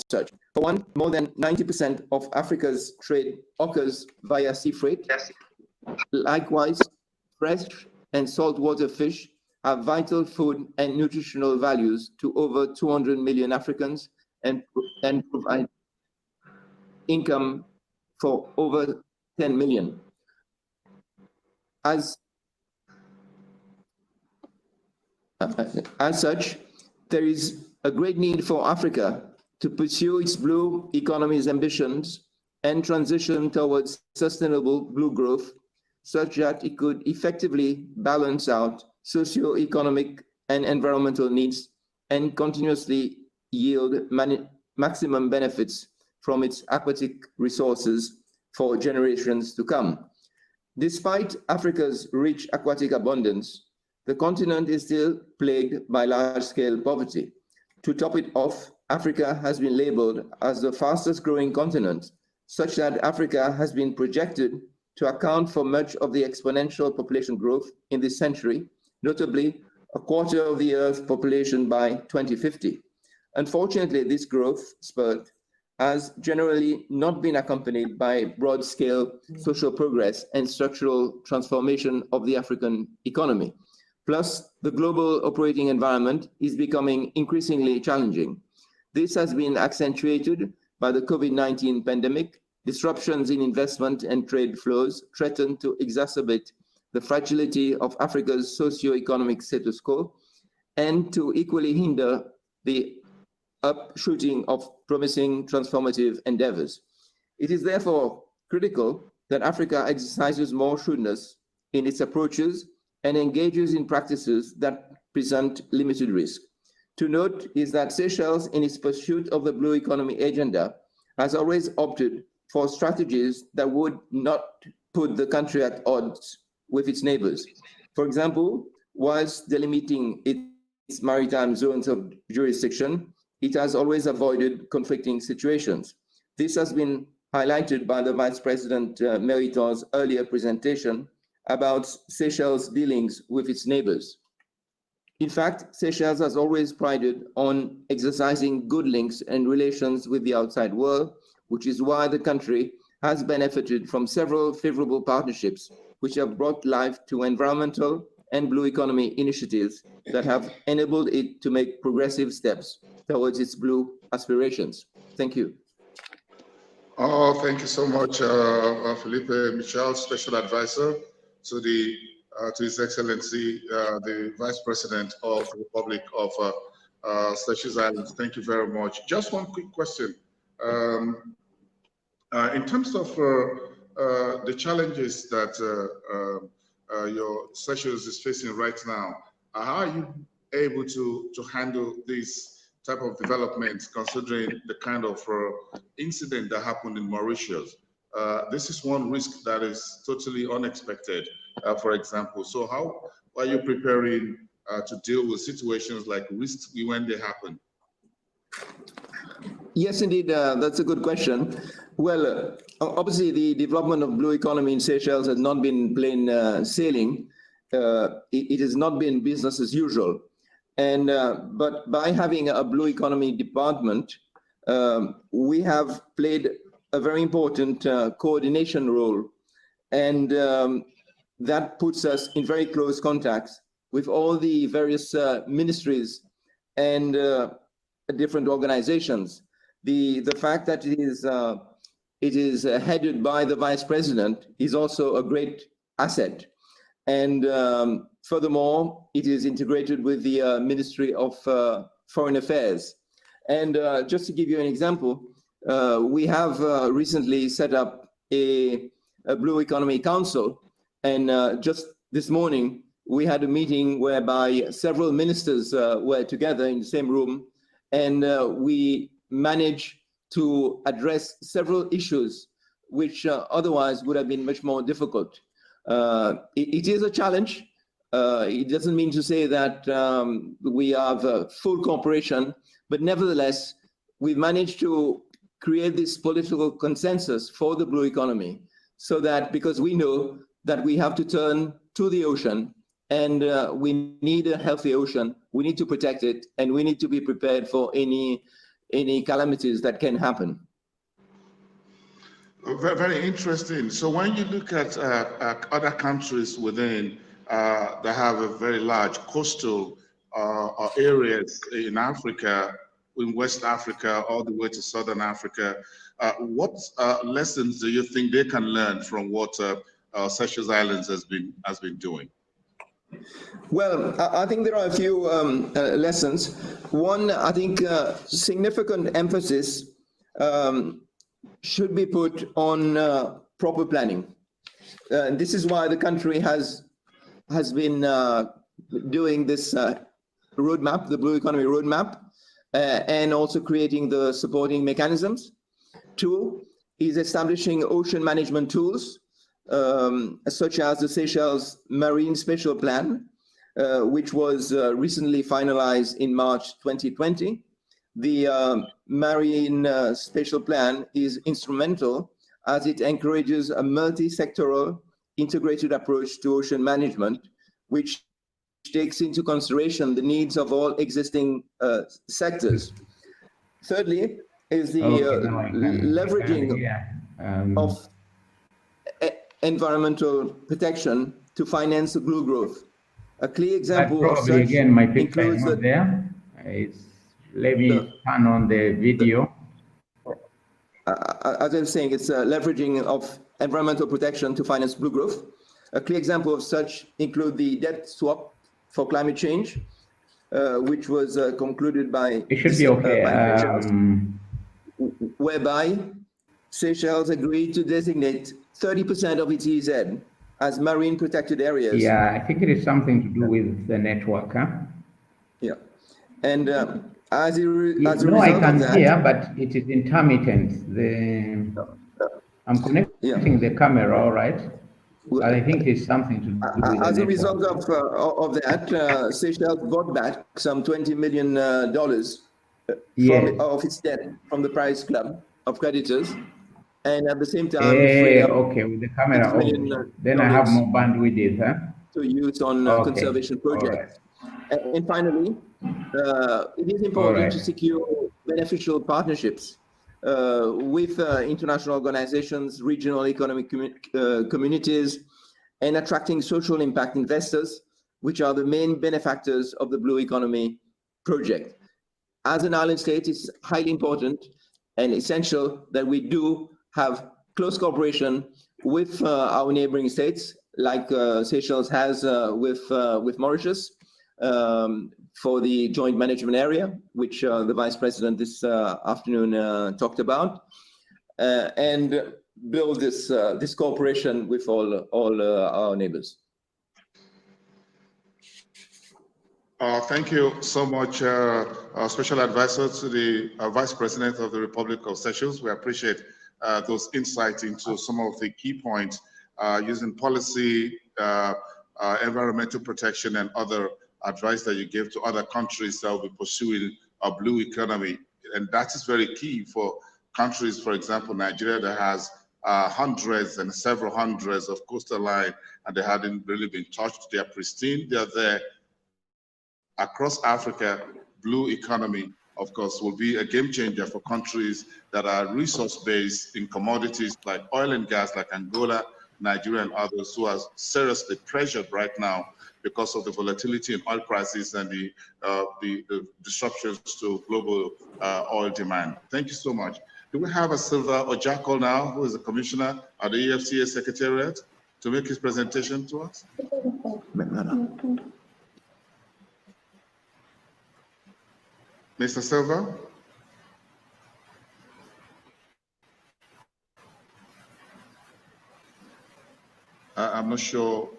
such. For one, more than 90% of Africa's trade occurs via sea freight. Likewise, fresh and saltwater fish have vital food and nutritional values to over 200 million Africans and provide income for over 10 million. As such, there is a great need for Africa to pursue its blue economy's ambitions and transition towards sustainable blue growth, such that it could effectively balance out socio-economic and environmental needs and continuously yield maximum benefits from its aquatic resources for generations to come. Despite Africa's rich aquatic abundance, the continent is still plagued by large-scale poverty. To top it off, Africa has been labeled as the fastest growing continent, such that Africa has been projected to account for much of the exponential population growth in this century, notably a quarter of the Earth's population by 2050. Unfortunately, this growth spurt has generally not been accompanied by broad-scale social progress and structural transformation of the African economy. Plus, the global operating environment is becoming increasingly challenging. This has been accentuated by the COVID-19 pandemic. Disruptions in investment and trade flows threaten to exacerbate the fragility of Africa's socio-economic status quo and to equally hinder the upshooting of promising transformative endeavors. It is therefore critical that Africa exercises more shrewdness in its approaches and engages in practices that present limited risk. To note is that Seychelles, in its pursuit of the blue economy agenda, has always opted for strategies that would not put the country at odds with its neighbors. For example, whilst delimiting its maritime zones of jurisdiction, it has always avoided conflicting situations. This has been highlighted by the Vice President Meritor's earlier presentation about Seychelles' dealings with its neighbors. In fact, Seychelles has always prided on exercising good links and relations with the outside world, which is why the country has benefited from several favorable partnerships which have brought life to environmental and blue economy initiatives that have enabled it to make progressive steps towards its blue aspirations. Thank you. Oh, thank you so much, Philippe Michel, Special Advisor to His Excellency, the Vice President of the Republic of Seychelles Islands. Thank you very much. Just one quick question. In terms of the challenges that your Seychelles is facing right now, how are you able to handle this type of development, considering the kind of incident that happened in Mauritius? This is one risk that is totally unexpected, for example. So how are you preparing to deal with situations like risks when they happen? Yes, indeed, that's a good question. Well, obviously the development of blue economy in Seychelles has not been plain sailing. It has not been business as usual. And but by having a blue economy department, we have played a very important coordination role, and that puts us in very close contacts with all the various ministries and different organizations. The fact that it is headed by the Vice President is also a great asset. And furthermore, it is integrated with the Ministry of Foreign Affairs. And just to give you an example, we have recently set up a Blue Economy Council. And just this morning, we had a meeting whereby several ministers were together in the same room. And we managed to address several issues which otherwise would have been much more difficult. It is a challenge. It doesn't mean to say that we have full cooperation, but nevertheless, we've managed to create this political consensus for the blue economy, so that, because we know that we have to turn to the ocean, and we need a healthy ocean, we need to protect it, and we need to be prepared for any any calamities that can happen. Very, very interesting. So when you look at other countries within that have a very large coastal areas in Africa, in West Africa, all the way to Southern Africa, what lessons do you think they can learn from what Seychelles Islands has been doing? Well, I think there are a few lessons. One, I think significant emphasis should be put on proper planning. This is why the country has been doing this roadmap, the Blue Economy Roadmap, and also creating the supporting mechanisms. Two is establishing ocean management tools, such as the Seychelles Marine Spatial Plan, which was recently finalized in March 2020. The Marine Spatial Plan is instrumental as it encourages a multi-sectoral integrated approach to ocean management, which takes into consideration the needs of all existing sectors. Thirdly is the leveraging of environmental protection to finance the blue growth. A clear example of such again, my picture includes is not there. Let me turn on the video. As I was saying, it's leveraging of environmental protection to finance blue growth. A clear example of such include the debt swap for climate change, which was concluded by It should be okay. Whereby Seychelles agreed to designate 30% of its EZ as marine protected areas. Yeah, I think it is something to do with the network, huh? Yeah, and as a result I can of that, hear, but it is intermittent. I'm connecting the camera, all right? But I think it's something to do with as the a result network. of that, Seychelles bought back some $20 million of its debt from the Paris Club of creditors, and at the same time, okay, with the camera off, then I have more bandwidth, huh? To use on conservation projects. Right. And finally, it is important to secure beneficial partnerships with international organizations, regional economic communities, and attracting social impact investors, which are the main benefactors of the Blue Economy project. As an island state, it's highly important and essential that we do have close cooperation with our neighboring states, like Seychelles has with Mauritius, for the joint management area, which the Vice President this afternoon talked about, and build this cooperation with all our neighbors. Thank you so much, Special Advisor to the Vice President of the Republic of Seychelles. We appreciate those insights into some of the key points using policy, environmental protection, and other advice that you give to other countries that will be pursuing a blue economy. And that is very key for countries, for example, Nigeria, that has hundreds and several hundreds of coastal line, and they hadn't really been touched. They are pristine. They are there. Across Africa, blue economy, of course, will be a game changer for countries that are resource-based in commodities like oil and gas, like Angola, Nigeria, and others who are seriously pressured right now because of the volatility in oil prices and the disruptions to global oil demand. Thank you so much. Do we have a Silva Ojako now, who is a commissioner at the AfCFTA Secretariat, to make his presentation to us? Mr. Silva? I'm not sure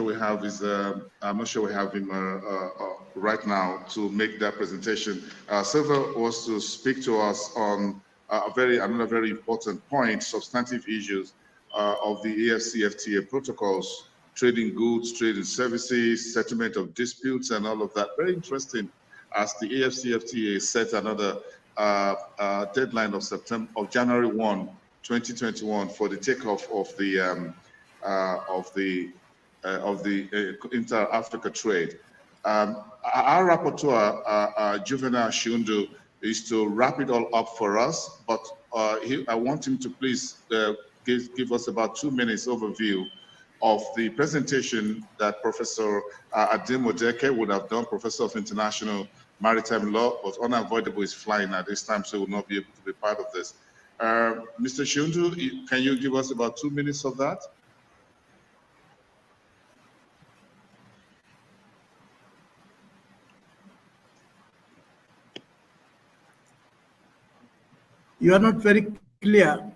we have his. I'm not sure we have him right now to make that presentation. Silva was to speak to us on another very important point: substantive issues of the AfCFTA protocols, trading goods, trading services, settlement of disputes, and all of that. Very interesting, as the AfCFTA set another deadline of January 1, 2021 for the takeoff of the inter-Africa trade. Our rapporteur, Juvenal Shundu, is to wrap it all up for us, but I want him to please give us about 2 minutes overview of the presentation that Professor Adim Odeke would have done, Professor of International Maritime Law, but unavoidable is flying at this time, so will not be able to be part of this. Mr. Shundu, can you give us about 2 minutes of that? You are not very clear.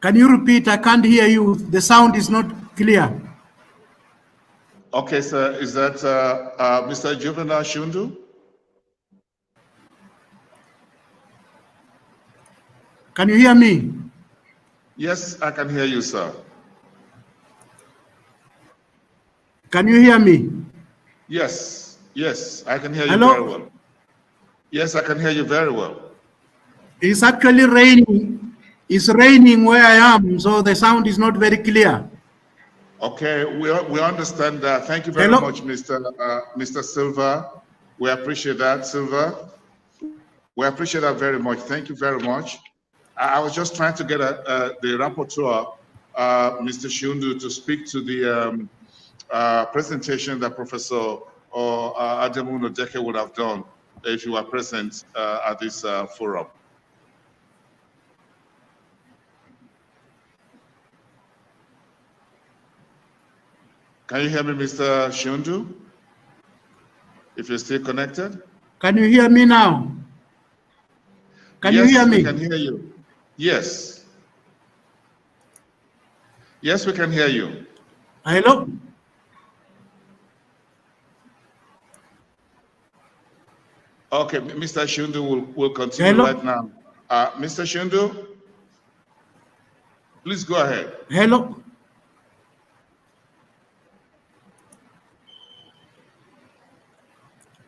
Can you repeat? I can't hear you. The sound is not clear. Okay, sir. Is that Mr. Juvenal Shundu? Can you hear me? Yes, I can hear you, sir. Can you hear me? Yes, yes, I can hear you Hello? very well. Yes, I can hear you very well. It's actually raining. It's raining where I am, so the sound is not very clear. Okay, we understand that. Thank you very Hello? much, Mr. Silva. We appreciate that, Silva. We appreciate that very much. Thank you very much. I was just trying to get the rapporteur, Mr. Shundu, to speak to the presentation that Professor Ademun Odeke would have done if you were present at this forum. Can you hear me, Mr. Shundu? If you're still connected? Can you hear me now? Can you hear me? Yes, we can hear you. Yes. Yes, we can hear you. Hello? Okay, Mr. Shundu will continue Hello? right now. Mr. Shundu, please go ahead. Hello?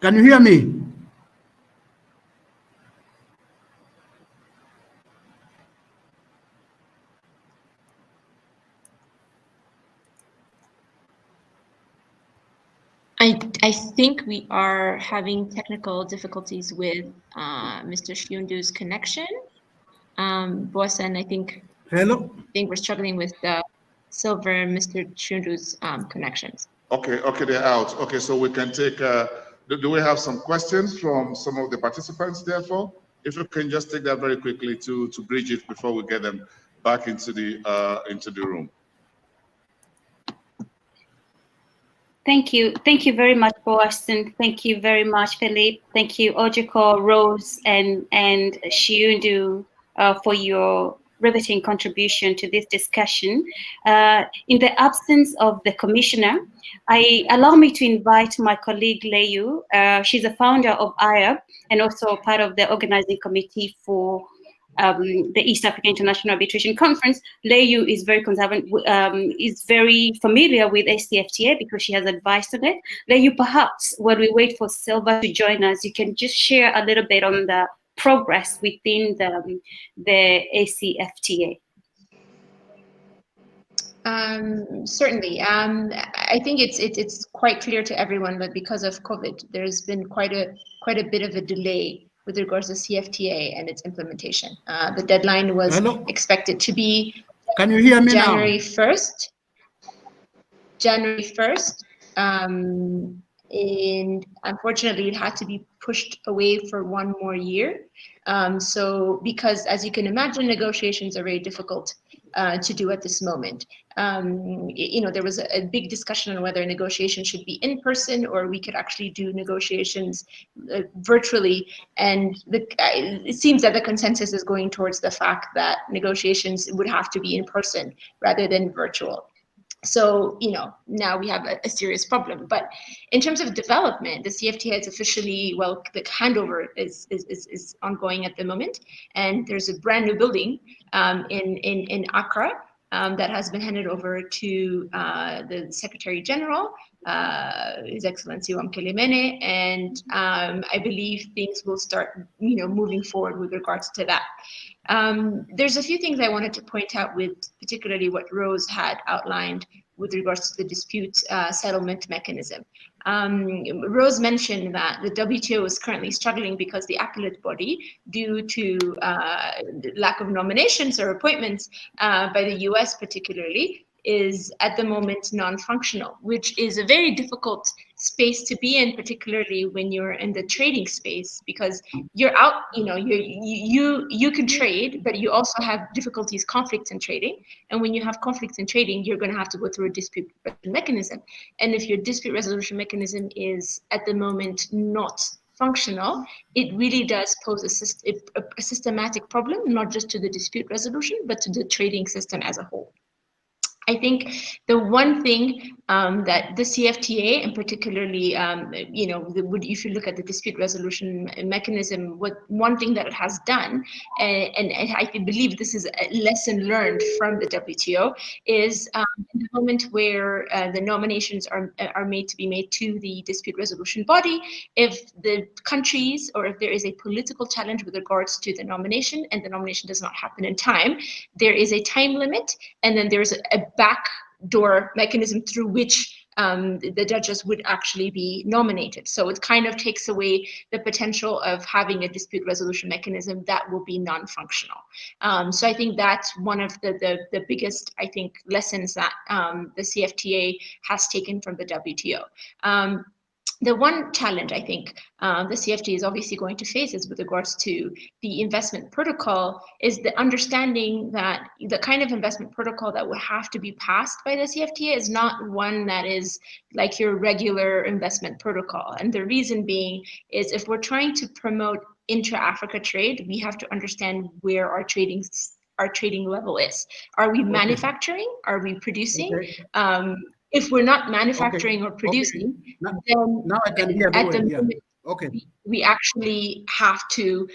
Can you hear me? I think we are having technical difficulties with Mr. Shundu's connection. Bosan, I think we're struggling with the Silver and Mr. Shundu's connections. Okay, they're out. Okay, so we can take, do we have some questions from some of the participants therefore? If you can just take that very quickly to bridge it before we get them back into the room. Thank you very much, Boasson. Thank you very much, Philippe. Thank you, Ojiko, Rose, and Shiundu for your riveting contribution to this discussion. In the absence of the commissioner, allow me to invite my colleague Leyu. She's a founder of IAB and also part of the organizing committee for the East African International Arbitration Conference. Leyu is very is very familiar with AfCFTA because she has advised on it. Leyu, perhaps while we wait for Silva to join us, you can just share a little bit on the progress within the AfCFTA. Certainly. I think it's quite clear to everyone that because of COVID, there's been quite a bit of a delay with regards to CFTA and its implementation. The deadline was expected to be Can you hear me January now? 1st. January 1st. And unfortunately, it had to be pushed away for one more year. So because, as you can imagine, negotiations are very difficult to do at this moment. There was a big discussion on whether negotiations should be in person or we could actually do negotiations virtually. And it seems that the consensus is going towards the fact that negotiations would have to be in person rather than virtual. So, now we have a serious problem. But in terms of development, the CFTA is officially, the handover is ongoing at the moment. And there's a brand new building in Accra that has been handed over to the Secretary General, His Excellency Wamkelemene. And I believe things will start, moving forward with regards to that. There's a few things I wanted to point out with particularly what Rose had outlined with regards to the dispute settlement mechanism. Rose mentioned that the WTO is currently struggling because the appellate body, due to lack of nominations or appointments by the US particularly, is at the moment non-functional, which is a very difficult space to be in, particularly when you're in the trading space, because you're out, you can trade, but you also have difficulties, conflicts in trading. And when you have conflicts in trading, you're going to have to go through a dispute resolution mechanism. And if your dispute resolution mechanism is at the moment not functional, it really does pose a systematic problem, not just to the dispute resolution, but to the trading system as a whole. I think the one thing that the CFTA, and particularly, if you look at the dispute resolution mechanism, one thing that it has done, and I believe this is a lesson learned from the WTO, is in the moment where the nominations are made to the dispute resolution body, if the countries or if there is a political challenge with regards to the nomination and the nomination does not happen in time, there is a time limit, and then there's a backdoor mechanism through which the judges would actually be nominated. So it kind of takes away the potential of having a dispute resolution mechanism that will be non-functional. So I think that's one of the biggest, I think, lessons that the CFTA has taken from the WTO. The one challenge I think the CFTA is obviously going to face is with regards to the investment protocol, is the understanding that the kind of investment protocol that would have to be passed by the CFTA is not one that is like your regular investment protocol. And the reason being is if we're trying to promote intra-Africa trade, we have to understand where our trading level is. Are we manufacturing? Are we producing? Okay. If we're not manufacturing or producing, then now I can hear at the moment, okay, we actually have to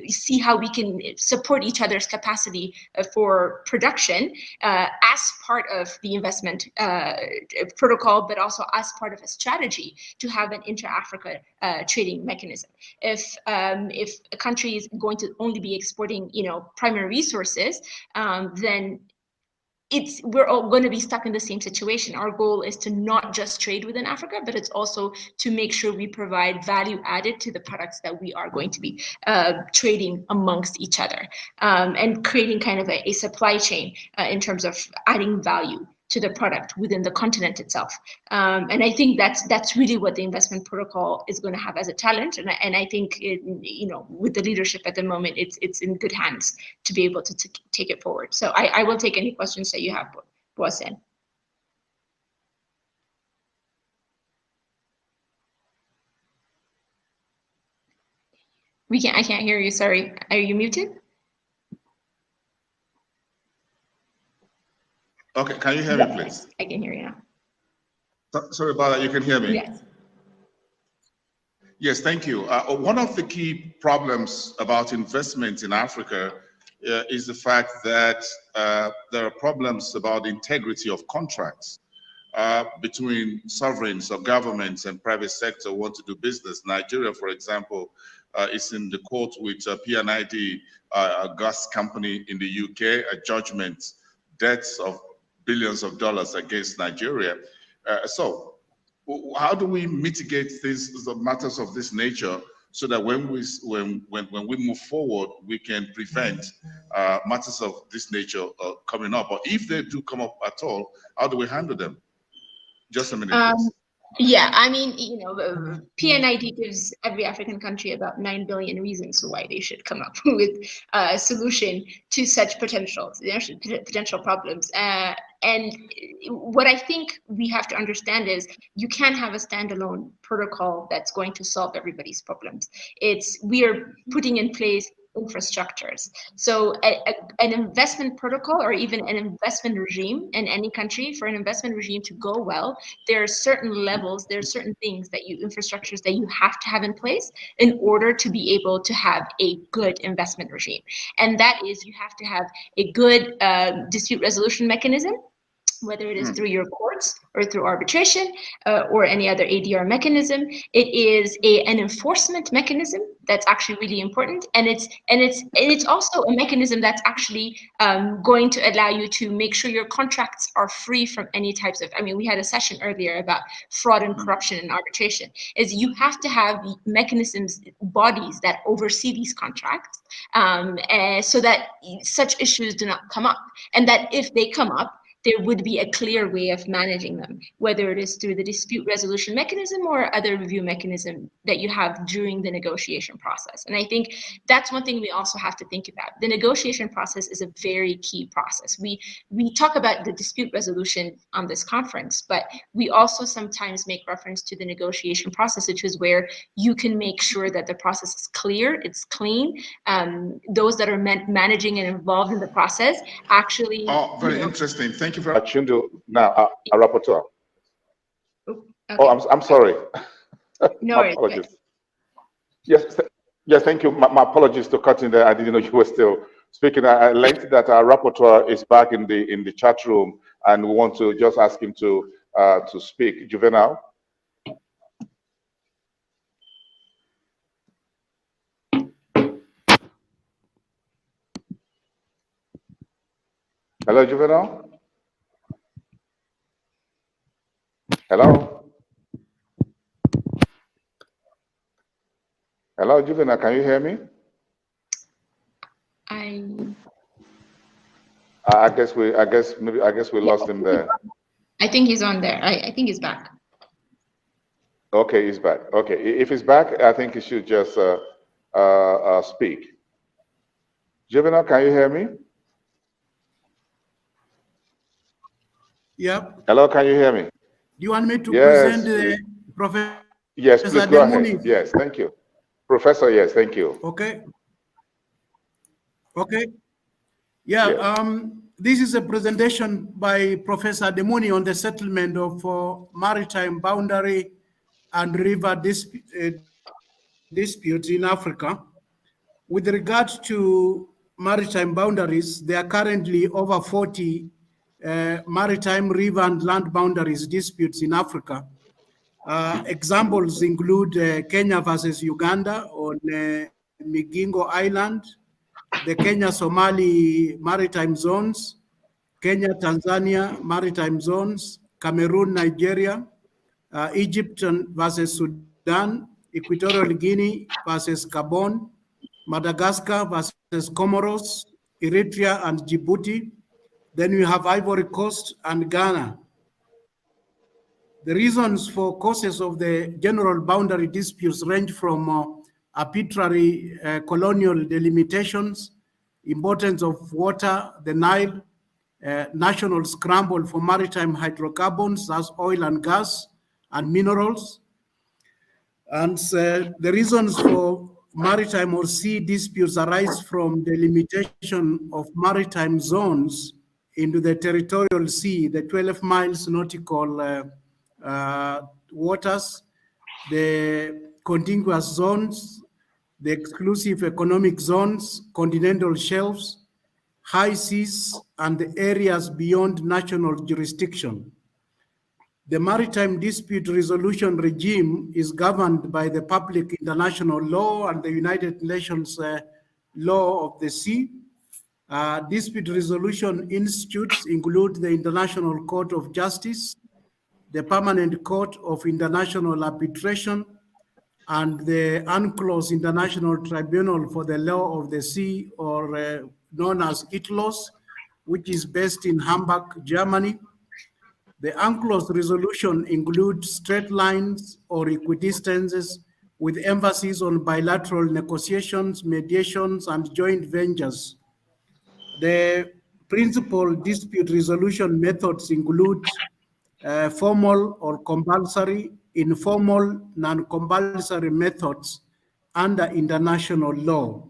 see how we can support each other's capacity for production as part of the investment protocol, but also as part of a strategy to have an intra-Africa trading mechanism. If a country is going to only be exporting, primary resources, then we're all going to be stuck in the same situation. Our goal is to not just trade within Africa, but it's also to make sure we provide value added to the products that we are going to be trading amongst each other, and creating kind of a supply chain in terms of adding value to the product within the continent itself. And I think that's really what the investment protocol is going to have as a challenge. And I think, with the leadership at the moment, it's in good hands to be able to take it forward. So I will take any questions that you have, Boasen. I can't hear you, sorry. Are you muted? Okay, can you hear me, please? I can hear you now. Sorry about that, you can hear me? Yes. Yes, thank you. One of the key problems about investment in Africa is the fact that there are problems about the integrity of contracts between sovereigns or governments and private sector who want to do business. Nigeria, for example, is in the court with PNID, a gas company in the UK, a judgment, debts of billions of dollars against Nigeria. So how do we mitigate these matters of this nature so that when we move forward, we can prevent matters of this nature coming up? Or if they do come up at all, how do we handle them? Just a minute, please. Yeah, I mean, PNID gives every African country about 9 billion reasons why they should come up with a solution to such potential problems. And what I think we have to understand is you can't have a standalone protocol that's going to solve everybody's problems. We are putting in place infrastructures. So an investment protocol or even an investment regime in any country, for an investment regime to go well, there are certain levels, there are certain things infrastructures that you have to have in place in order to be able to have a good investment regime. And that is, you have to have a good dispute resolution mechanism. whether it is through your courts or through arbitration or any other ADR mechanism. It is an enforcement mechanism that's actually really important, and it's also a mechanism that's actually going to allow you to make sure your contracts are free from any types of. I mean, we had a session earlier about fraud and corruption in arbitration. Is you have to have mechanisms, bodies that oversee these contracts, so that such issues do not come up, and that if they come up, there would be a clear way of managing them, whether it is through the dispute resolution mechanism or other review mechanism that you have during the negotiation process. And I think that's one thing we also have to think about. The negotiation process is a very key process. We talk about the dispute resolution on this conference, but we also sometimes make reference to the negotiation process, which is where you can make sure that the process is clear, it's clean. Those that are managing and involved in the process actually. Oh, very interesting. Thank you very much. Now, a rapporteur. Okay. Oh, I'm sorry. No My apologies. Yes, thank you. My apologies to cut in there. I didn't know you were still speaking. I learned that our rapporteur is back in the chat room, and we want to just ask him to speak. Juvenal. Hello, Juvenal. Hello? Hello, Juvenal, can you hear me? I guess we lost him there. I think he's on there. I think he's back. Okay, he's back. Okay, if he's back, I think he should just speak. Juvenal, can you hear me? Yep. Hello, can you hear me? Do you want me to Yes. present the Professor? Yes, please go ahead. Demuni? Yes, thank you. Professor, yes, thank you. Okay. Okay. Yeah, Yes. This is a presentation by Professor Demuni on the settlement of maritime boundary and river disputes in Africa. With regard to maritime boundaries, there are currently over 40 maritime, river, and land boundaries disputes in Africa. Examples include Kenya versus Uganda on Migingo Island, the Kenya-Somali maritime zones, Kenya-Tanzania maritime zones, Cameroon-Nigeria, Egypt versus Sudan, Equatorial Guinea versus Gabon, Madagascar versus Comoros, Eritrea and Djibouti. Then we have Ivory Coast and Ghana. The reasons for causes of the general boundary disputes range from arbitrary colonial delimitations, importance of water, the Nile, national scramble for maritime hydrocarbons as oil and gas and minerals. And the reasons for maritime or sea disputes arise from the limitation of maritime zones into the territorial sea, the 12 miles nautical waters, the contiguous zones, the exclusive economic zones, continental shelves, high seas, and the areas beyond national jurisdiction. The maritime dispute resolution regime is governed by the public international law and the United Nations law of the sea. Dispute resolution institutes include the International Court of Justice, the Permanent Court of International Arbitration, and the UNCLOS International Tribunal for the Law of the Sea, or known as ITLOS, which is based in Hamburg, Germany. The UNCLOS resolution includes straight lines or equidistances with emphasis on bilateral negotiations, mediations, and joint ventures. The principal dispute resolution methods include formal or compulsory, informal, non-compulsory methods under international law.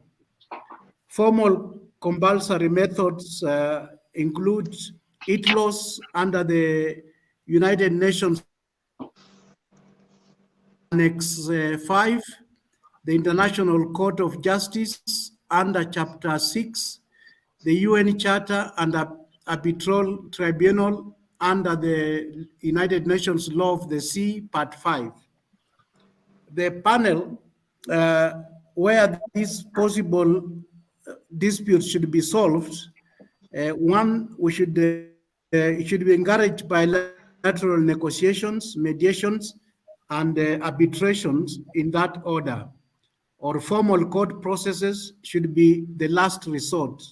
Formal compulsory methods include ITLOS under the United Nations Annex 5, the International Court of Justice under Chapter 6, the UN Charter and Arbitral Tribunal under the United Nations Law of the Sea, Part 5. The panel, where these possible disputes should be solved, one, it should be encouraged bilateral negotiations, mediations, and arbitrations in that order, or formal court processes should be the last resort.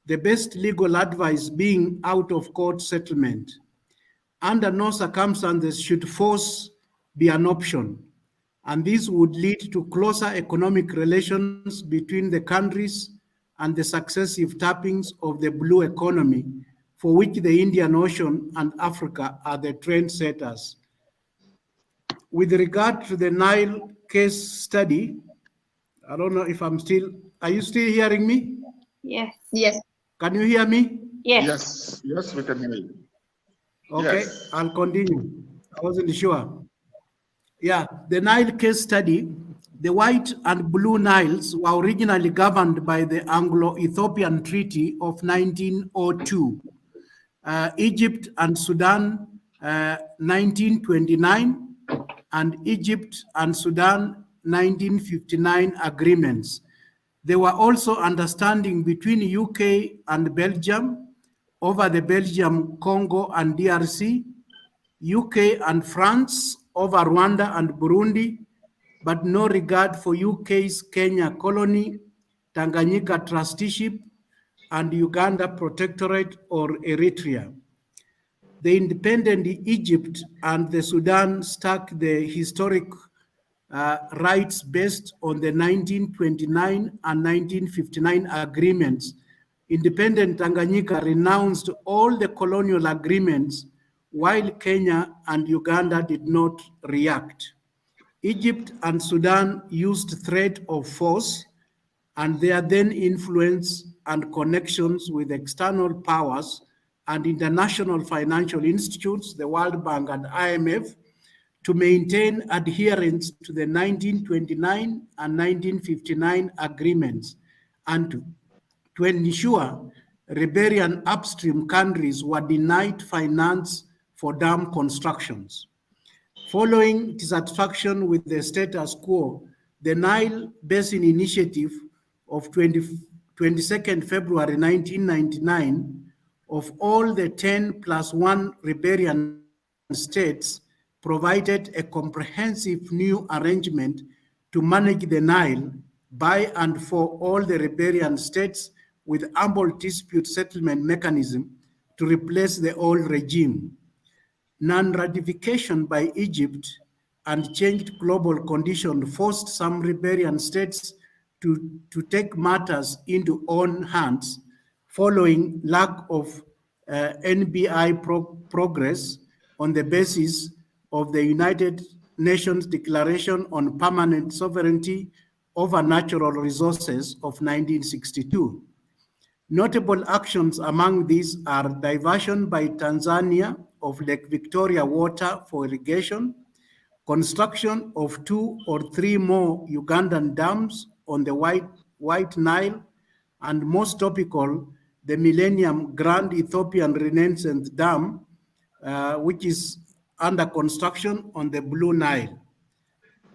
The best legal advice being out-of-court settlement. Under no circumstances should force be an option, and this would lead to closer economic relations between the countries and the successive tappings of the blue economy, for which the Indian Ocean and Africa are the trendsetters. With regard to the Nile case study, I don't know if I'm still, are you still hearing me? Yes. Yes. Can you hear me? Yes. Yes, yes, we can hear you. Okay, Yes. I'll continue. I wasn't sure. Yeah, the Nile case study, the White and Blue Niles were originally governed by the Anglo-Ethiopian Treaty of 1902. Egypt and Sudan, 1929, and Egypt and Sudan, 1959 agreements. There were also understanding between UK and Belgium over the Belgium, Congo and DRC, UK and France over Rwanda and Burundi, but no regard for UK's Kenya colony, Tanganyika trusteeship, and Uganda protectorate or Eritrea. The independent Egypt and the Sudan stuck the historic rights based on the 1929 and 1959 agreements. Independent Tanganyika renounced all the colonial agreements, while Kenya and Uganda did not react. Egypt and Sudan used threat of force and their then influence and connections with external powers and international financial institutes, the World Bank and IMF, to maintain adherence to the 1929 and 1959 agreements and to ensure riparian upstream countries were denied finance for dam constructions. Following dissatisfaction with the status quo, the Nile Basin Initiative of 22nd February 1999 of all the 10+1 riparian states provided a comprehensive new arrangement to manage the Nile by and for all the riparian states with ample dispute settlement mechanism to replace the old regime. Non-ratification by Egypt and changed global conditions forced some riparian states to take matters into own hands following lack of NBI progress on the basis of the United Nations Declaration on Permanent Sovereignty over Natural Resources of 1962. Notable actions among these are diversion by Tanzania of Lake Victoria water for irrigation, construction of 2 or 3 more Ugandan dams on the White Nile, and most topical, the Millennium Grand Ethiopian Renaissance Dam, which is under construction on the Blue Nile.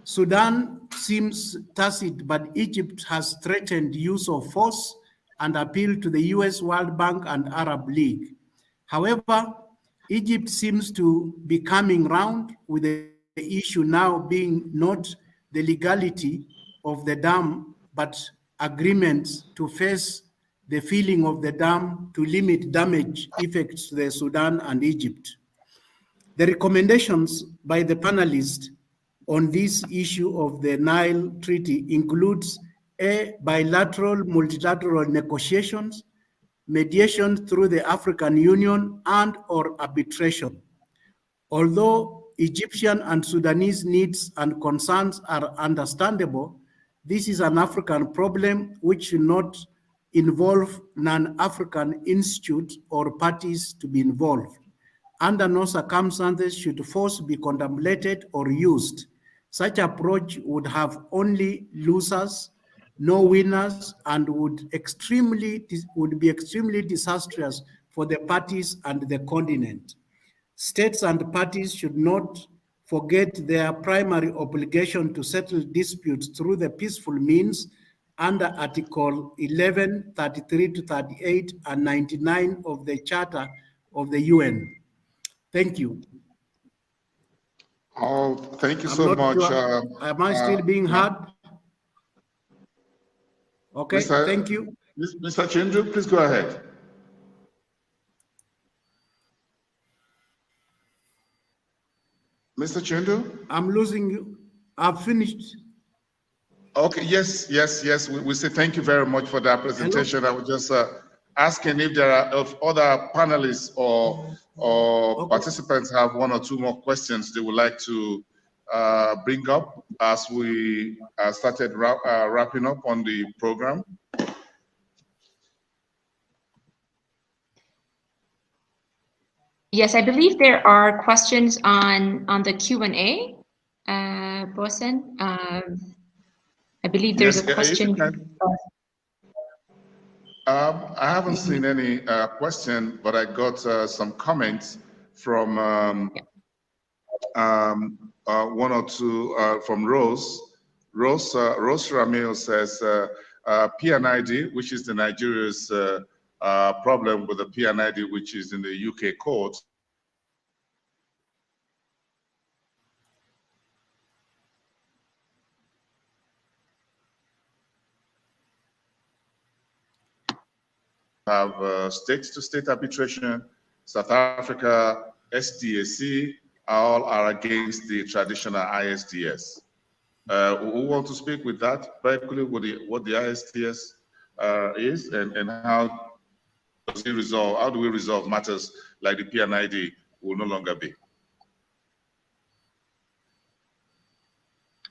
Sudan seems tacit, but Egypt has threatened use of force and appealed to the US World Bank and Arab League. However, Egypt seems to be coming round, with the issue now being not the legality of the dam, but agreements to face the filling of the dam to limit damage effects to the Sudan and Egypt. The recommendations by the panelists on this issue of the Nile Treaty includes a bilateral, multilateral negotiations, mediation through the African Union, and or arbitration. Although Egyptian and Sudanese needs and concerns are understandable, this is an African problem which should not involve non-African institutes or parties to be involved. Under no circumstances should force be contemplated or used. Such approach would have only losers, no winners, and would be extremely disastrous for the parties and the continent. States and parties should not forget their primary obligation to settle disputes through the peaceful means under Article 11, 33 to 38, and 99 of the Charter of the UN. Thank you. Oh, thank you so much. Sure. Am I still being heard? Okay, thank you. Mr. Chindu, please go ahead. Mr. Chindu? I'm losing you. I've finished. Okay, yes. We say thank you very much for that presentation. Hello? I was just asking if there are other panelists or okay, participants have one or two more questions they would like to bring up as we started wrapping up on the program. Yes, I believe there are questions on the Q&A, Bosen. I believe there's a question. I haven't seen any question, but I got some comments from one or two from Rose. Rose Ramil says PNID, which is the Nigeria's problem with the PNID, which is in the UK court. Have state-to-state arbitration. South Africa, SDAC, all are against the traditional ISDS. Who want to speak with that very quickly, what the ISDS is and how does it resolve? How do we resolve matters like the PNID will no longer be?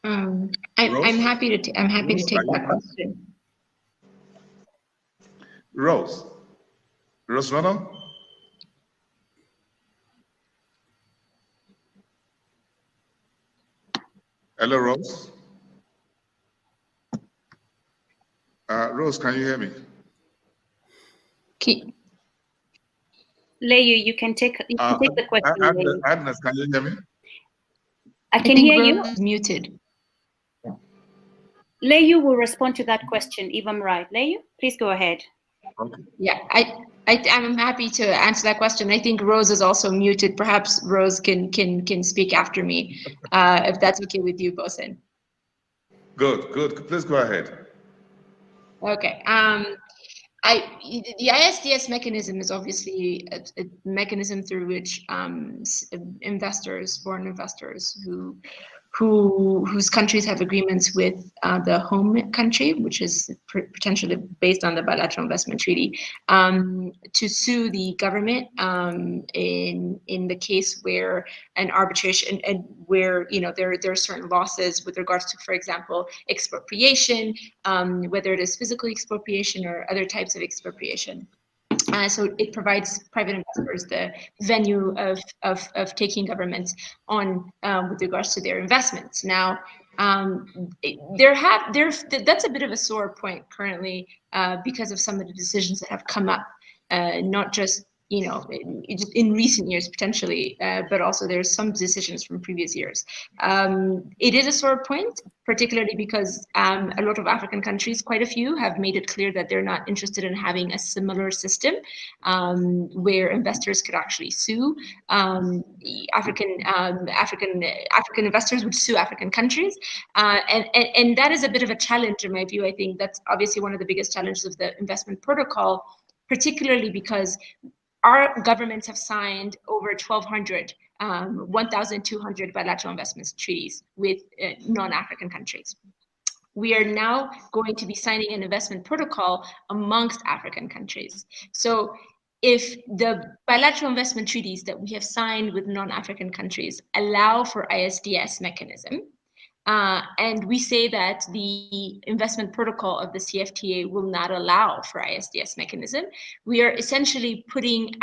I'm happy to take that question. Rose Ronald? Hello, Rose. Rose, can you hear me? Leyu, you can take the question. Agnes, can you hear me? I can hear you. Muted. Leyu will respond to that question, if I'm right. Leyu, please go ahead. Okay. Yeah, I'm happy to answer that question. I think Rose is also muted. Perhaps Rose can speak after me, if that's okay with you, Bosen. Good. Please go ahead. Okay. The ISDS mechanism is obviously a mechanism through which investors, foreign investors whose countries have agreements with the home country, which is potentially based on the bilateral investment treaty, to sue the government in the case where an arbitration and where there are certain losses with regards to, for example, expropriation, whether it is physical expropriation or other types of expropriation. So it provides private investors the venue of taking governments on with regards to their investments. Now, that's a bit of a sore point currently because of some of the decisions that have come up, not just in recent years potentially, but also there's some decisions from previous years. It is a sore point, particularly because a lot of African countries, quite a few, have made it clear that they're not interested in having a similar system where investors could actually sue. African investors would sue African countries, and that is a bit of a challenge in my view. I think that's obviously one of the biggest challenges of the investment protocol, particularly because our governments have signed over 1,200 bilateral investment treaties with non-African countries. We are now going to be signing an investment protocol amongst African countries. So if the bilateral investment treaties that we have signed with non-African countries allow for ISDS mechanism, and we say that the investment protocol of the CFTA will not allow for ISDS mechanism, we are essentially putting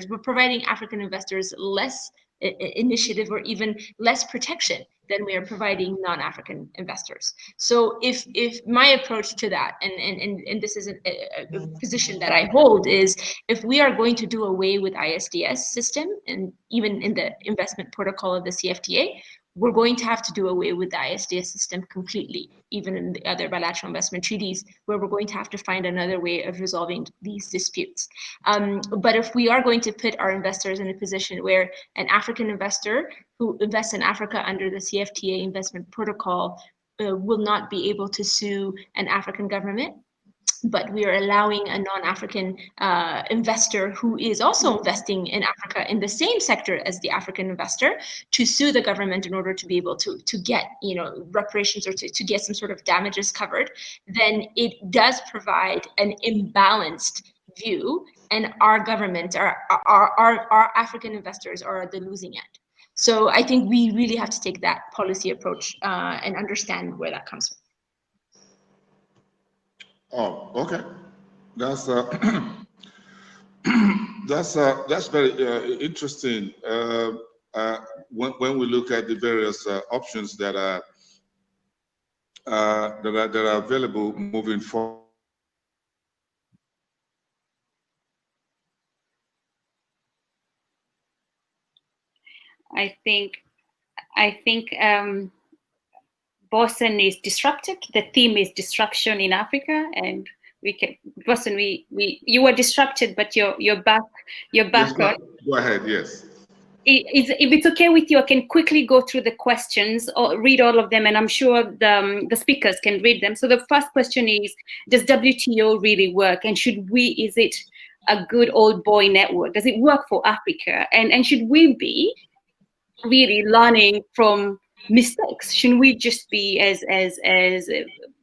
we're providing African investors less initiative or even less protection than we are providing non-African investors. So if my approach to that, and this is a position that I hold, is if we are going to do away with ISDS system, and even in the investment protocol of the CFTA, we're going to have to do away with the ISDS system completely, even in the other bilateral investment treaties, where we're going to have to find another way of resolving these disputes. But if we are going to put our investors in a position where an African investor who invests in Africa under the CFTA investment protocol will not be able to sue an African government, but we are allowing a non-African investor who is also investing in Africa in the same sector as the African investor to sue the government in order to be able to get, you know, reparations or to get some sort of damages covered, then it does provide an imbalanced view, and our government, our African investors are the losing end. So I think we really have to take that policy approach and understand where that comes from. Oh, okay. That's that's very interesting. When we look at the various options that are available moving forward. I think Boston is disrupted. The theme is disruption in Africa, and we can, Boston, you were disrupted, but you're back. Yes, go ahead. Yes. If it's okay with you, I can quickly go through the questions or read all of them, and I'm sure the speakers can read them. So the first question is, does WTO really work, and is it a good old boy network? Does it work for Africa, and should we be really learning from mistakes? Shouldn't we just be, as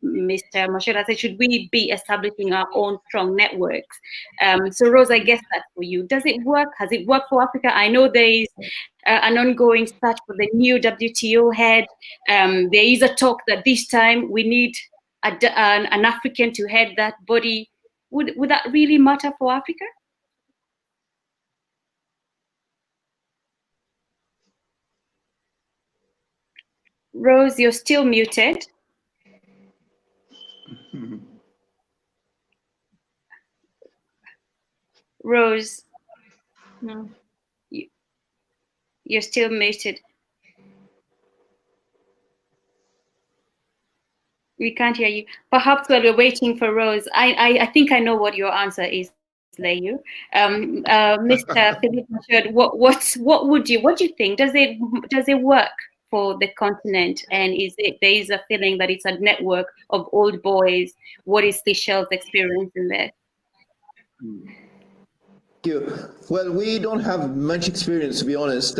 Mr. Machera said, should we be establishing our own strong networks? So Rose, I guess that's for you. Does it work? Has it worked for Africa? I know there is an ongoing search for the new WTO head. There is a talk that this time we need an African to head that body. Would that really matter for Africa? Rose, you're still muted. Rose, no, you're still muted. We can't hear you. Perhaps while we're waiting for Rose, I think I know what your answer is, Leyu. Mr. Philippe Machad, what do you think? Does it work for the continent, and there is a feeling that it's a network of old boys? What is Seychelles' experience in there? Thank you. Well, we don't have much experience, to be honest.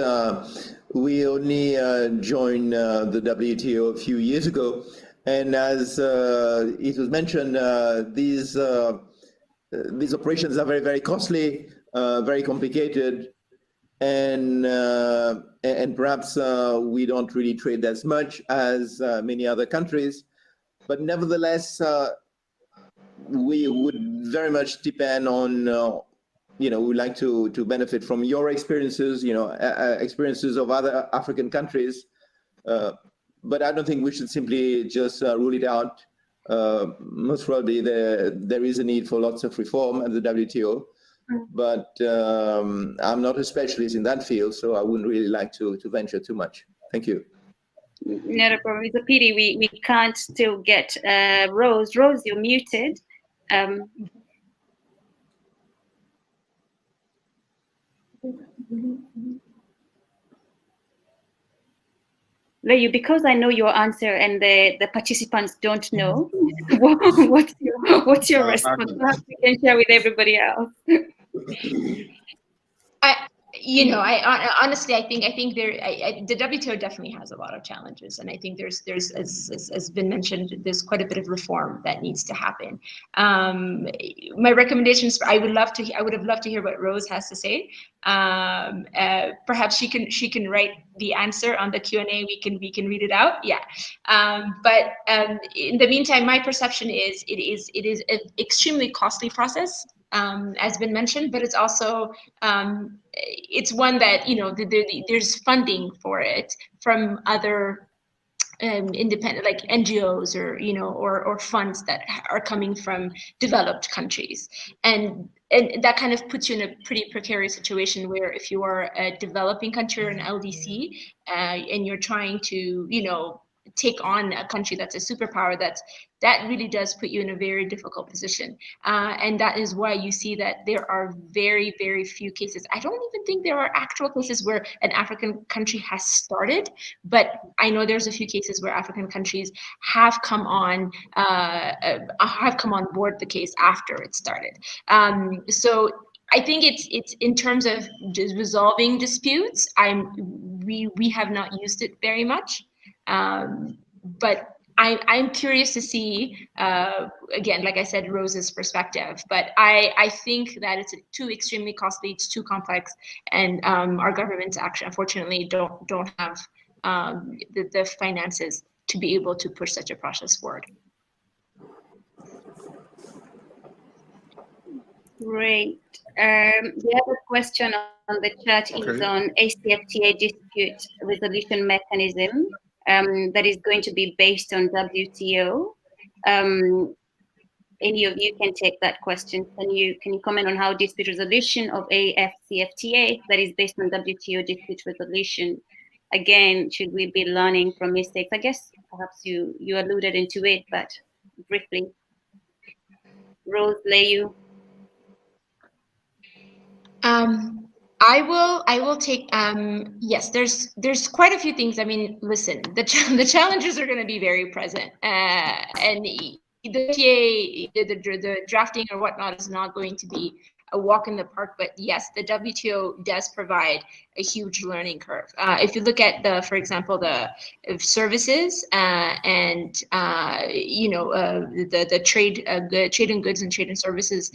We only joined the WTO a few years ago, and as it was mentioned, these operations are very, very costly, very complicated, and perhaps we don't really trade as much as many other countries, but nevertheless, we would very much depend on, we'd like to benefit from your experiences, experiences of other African countries, but I don't think we should simply just rule it out. Most probably there is a need for lots of reform at the WTO, but I'm not a specialist in that field, so I wouldn't really like to venture too much. Thank you. Not a problem. It's a pity we can't still get Rose. Rose, you're muted. Leyu, because I know your answer and the participants don't know, what's your response? Perhaps you can share with everybody else. I honestly, I think the WTO definitely has a lot of challenges, and I think there's as been mentioned, there's quite a bit of reform that needs to happen. My recommendations, I would have loved to hear what Rose has to say. Perhaps she can write the answer on the Q&A. We can read it out. Yeah. But in the meantime, my perception is it is an extremely costly process. Has been mentioned, but it's also it's one that there's funding for it from other independent, like NGOs or or funds that are coming from developed countries, and that kind of puts you in a pretty precarious situation where if you are a developing country or an LDC and you're trying to take on a country that's a superpower, that really does put you in a very difficult position, and that is why you see that there are very, very few cases. I don't even think there are actual cases where an African country has started, but I know there's a few cases where African countries have come on board the case after it started. So I think it's in terms of just resolving disputes. We have not used it very much. But I'm curious to see, again, like I said, Rose's perspective. But I think that it's too extremely costly, it's too complex, and our governments actually, unfortunately, don't have the finances to be able to push such a process forward. Great. The other question on the chat is on AfCFTA dispute resolution mechanism that is going to be based on WTO. Any of you can take that question. Can you comment on how dispute resolution of AfCFTA that is based on WTO dispute resolution? Again, should we be learning from mistakes? I guess perhaps you alluded into it, but briefly. Rose, Leyu. I will take, yes, there's quite a few things. I mean, listen, the challenges are going to be very present, and the drafting or whatnot is not going to be a walk in the park. But yes, the WTO does provide a huge learning curve. If you look at for example, the services and the trade in goods and trade in services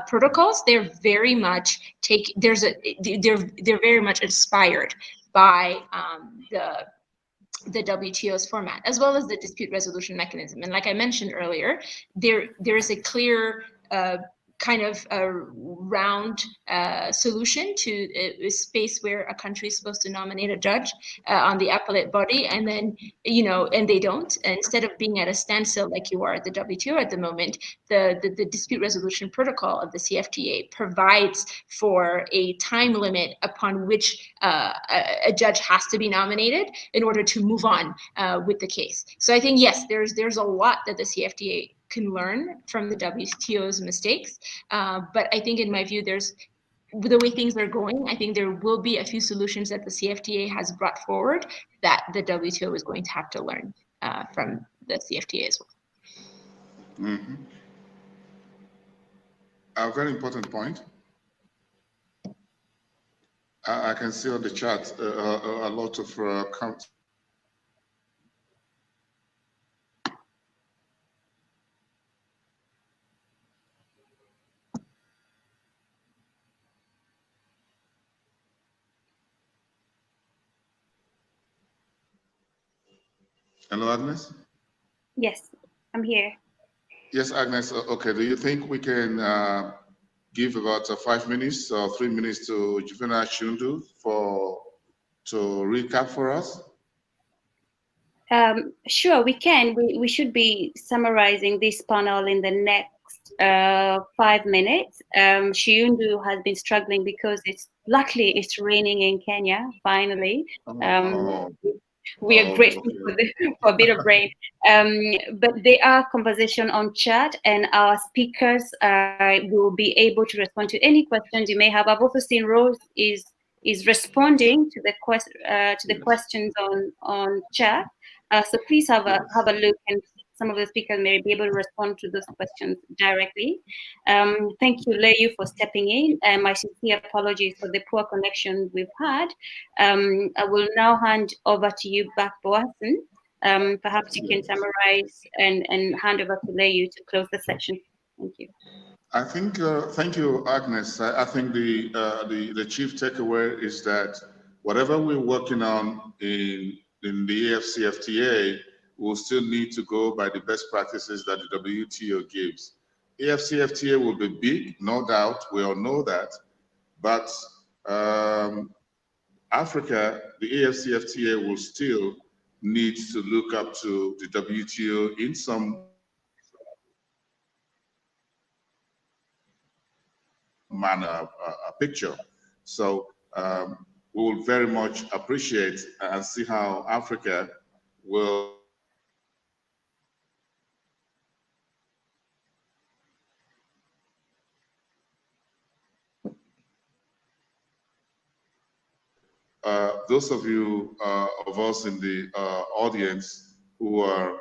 protocols, they're very much they're very much inspired by the WTO's format, as well as the dispute resolution mechanism. And like I mentioned earlier, there is a clear kind of a round solution to a space where a country is supposed to nominate a judge on the appellate body, and then and they don't. Instead of being at a standstill like you are at the WTO at the moment, the dispute resolution protocol of the CFTA provides for a time limit upon which a judge has to be nominated in order to move on with the case. So I think yes, there's a lot that the CFTA can learn from the WTO's mistakes, but I think in my view, the way things are going, I think there will be a few solutions that the CFTA has brought forward that the WTO is going to have to learn from the CFTA as well. Mm-hmm. A very important point. I can see on the chat a lot of comments. Hello, Agnes? Yes, I'm here. Yes, Agnes. Okay, do you think we can give about 5 minutes or 3 minutes to Juvenile Shundu to recap for us? Sure, we can. We should be summarizing this panel in the next 5 minutes. Shundu has been struggling because luckily it's raining in Kenya, finally. We are grateful for a bit of rain. But there are conversation on chat, and our speakers will be able to respond to any questions you may have. I've also seen Rose is responding to the questions on chat. So please have a look, and some of the speakers may be able to respond to those questions directly. Thank you, Leyu, for stepping in. My sincere apologies for the poor connection we've had. I will now hand over to you back, Boasen. Perhaps you can summarize and hand over to Leyu to close the session. Thank you. I think, thank you, Agnes. I think the chief takeaway is that whatever we're working on in the AfCFTA, we'll still need to go by the best practices that the WTO gives. AfCFTA will be big, no doubt, we all know that, but Africa, the AfCFTA will still needs to look up to the WTO in some manner, a picture. So we will very much appreciate and see how Africa will those of you of us in the audience who are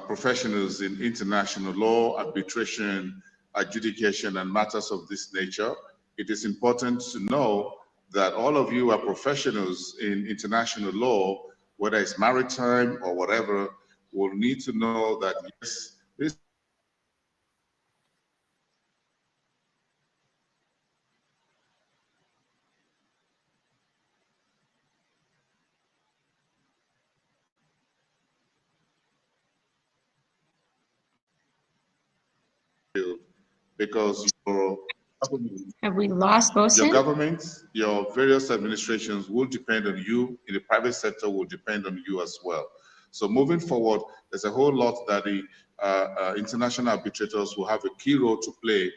professionals in international law, arbitration, adjudication, and matters of this nature, it is important to know that all of you are professionals in international law, whether it's maritime or whatever, will need to know that yes, this because have we lost Bosin? Your government, your various administrations will depend on you. In the private sector will depend on you as well. So moving forward, there's a whole lot that the international arbitrators will have a key role to play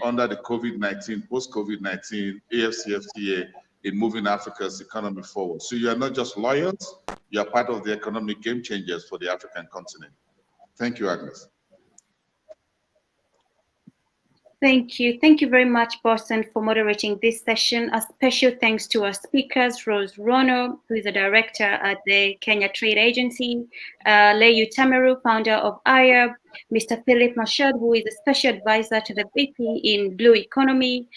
under the COVID-19, post-COVID-19 AfCFTA in moving Africa's economy forward. So you are not just lawyers, you are part of the economic game changers for the African continent. Thank you, Agnes. Thank you. Thank you very much, Bosin, for moderating this session. A special thanks to our speakers, Rose Rono, who is a director at the Kenya Trade Agency, Leyu Tamaru, founder of IAB, Mr. Philip Mashad, who is a special advisor to the VP in Blue Economy,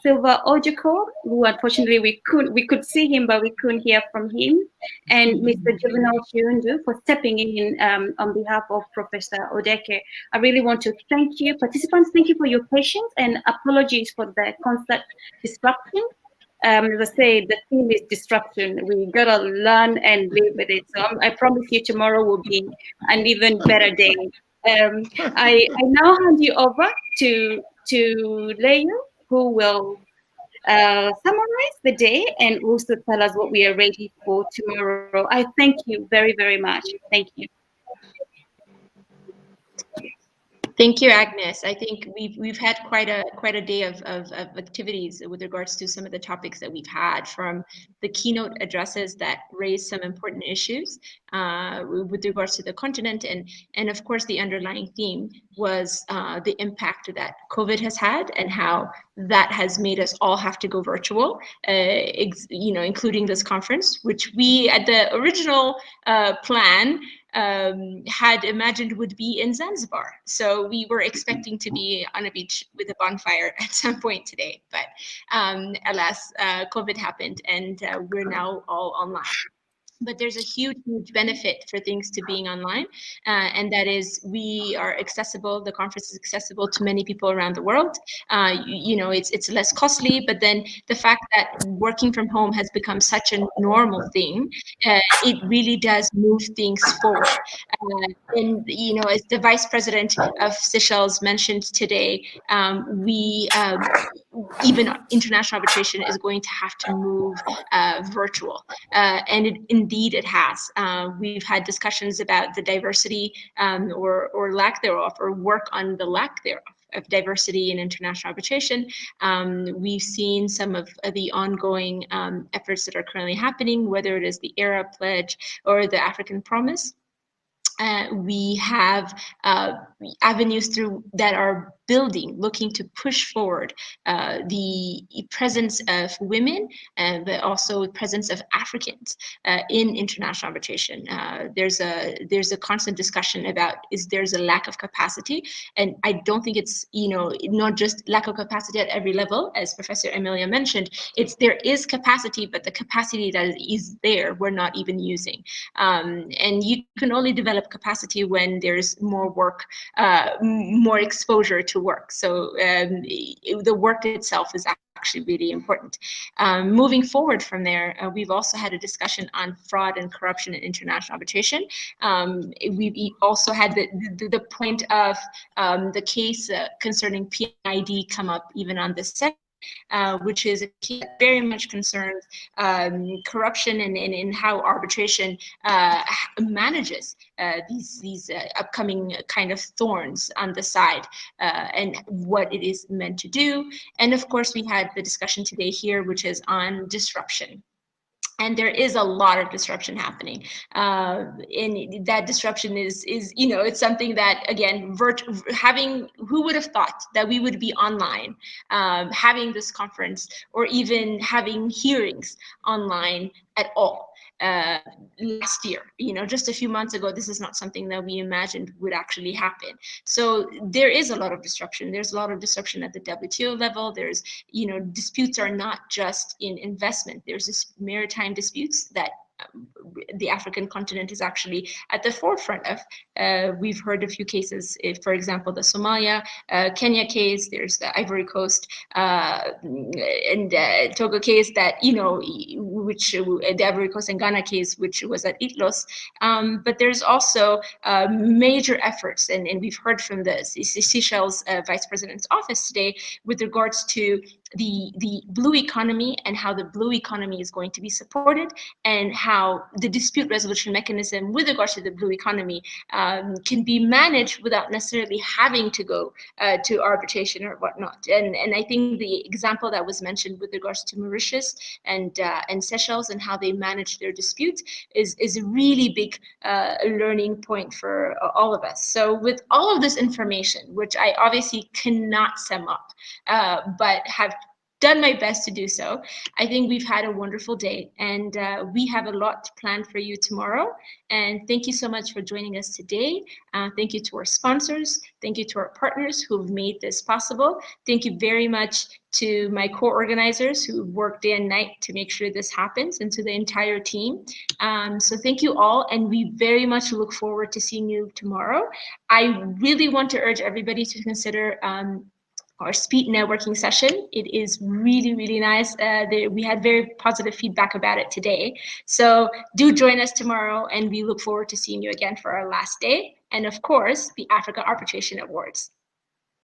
Silva Ojiko, who unfortunately we could see him, but we couldn't hear from him, and Mr. Juvenal Chiundu for stepping in on behalf of Professor Odeke. I really want to thank you, participants. Thank you for your patience and apologies for the constant disruption. As I say, the theme is disruption. We gotta learn and live with it. So I promise you tomorrow will be an even better day. I now hand you over to Leyu, who will summarize the day and also tell us what we are ready for tomorrow. I thank you very, very much. Thank you. Thank you, Agnes. I think we've had quite a day of activities with regards to some of the topics that we've had, from the keynote addresses that raised some important issues with regards to the continent, and of course the underlying theme was the impact that COVID has had and how that has made us all have to go virtual, including this conference, which we at the original plan had imagined would be in Zanzibar. So we were expecting to be on a beach with a bonfire at some point today, but alas, COVID happened and we're now all online. But there's a huge benefit for things to being online, and that is we are accessible. The conference is accessible to many people around the world. It's less costly, but then the fact that working from home has become such a normal thing, it really does move things forward. And as the Vice President of Seychelles mentioned today, even international arbitration is going to have to move virtual, and indeed it has. We've had discussions about the diversity or lack thereof, or work on the lack thereof of diversity in international arbitration. We've seen some of the ongoing efforts that are currently happening, whether it is the ERA Pledge or the African Promise. We have avenues through that are building, looking to push forward the presence of women, but also the presence of Africans in international arbitration. There's a constant discussion about there's a lack of capacity, and I don't think it's not just lack of capacity at every level, as Professor Emilia mentioned. There is capacity, but the capacity that is there we're not even using, and you can only develop capacity when there's more work, more exposure to work. So the work itself is actually really important. Moving forward from there, we've also had a discussion on fraud and corruption in international arbitration. We've also had the point of the case concerning PID come up even on this session. which is a key that very much concerns corruption and how arbitration manages these upcoming kind of thorns on the side, and what it is meant to do. And of course, we had the discussion today here, which is on disruption. And there is a lot of disruption happening, and that disruption is it's something that, again, who would have thought that we would be online, having this conference, or even having hearings online at all. Last year, just a few months ago, this is not something that we imagined would actually happen. So there is a lot of disruption. There's a lot of disruption at the WTO level. There's, disputes are not just in investment. There's this maritime disputes that the African continent is actually at the forefront of. We've heard a few cases, for example, the Somalia, Kenya case, there's the Ivory Coast and Togo case that, which the Ivory Coast and Ghana case, which was at ITLOS. But there's also major efforts, and we've heard from the Seychelles Vice President's office today with regards to the blue economy and how the blue economy is going to be supported, and how the dispute resolution mechanism with regards to the blue economy can be managed without necessarily having to go to arbitration or whatnot. And I think the example that was mentioned with regards to Mauritius and Seychelles and how they manage their disputes is a really big learning point for all of us. So with all of this information, which I obviously cannot sum up, but have done my best to do so, I think we've had a wonderful day, and we have a lot planned for you tomorrow. And thank you so much for joining us today. Thank you to our sponsors. Thank you to our partners who've made this possible. Thank you very much to my co-organizers who work day and night to make sure this happens, and to the entire team. So thank you all, and we very much look forward to seeing you tomorrow. I really want to urge everybody to consider our speed networking session. It is really, really nice. We had very positive feedback about it today. So do join us tomorrow, and we look forward to seeing you again for our last day. And of course, the Africa Arbitration Awards.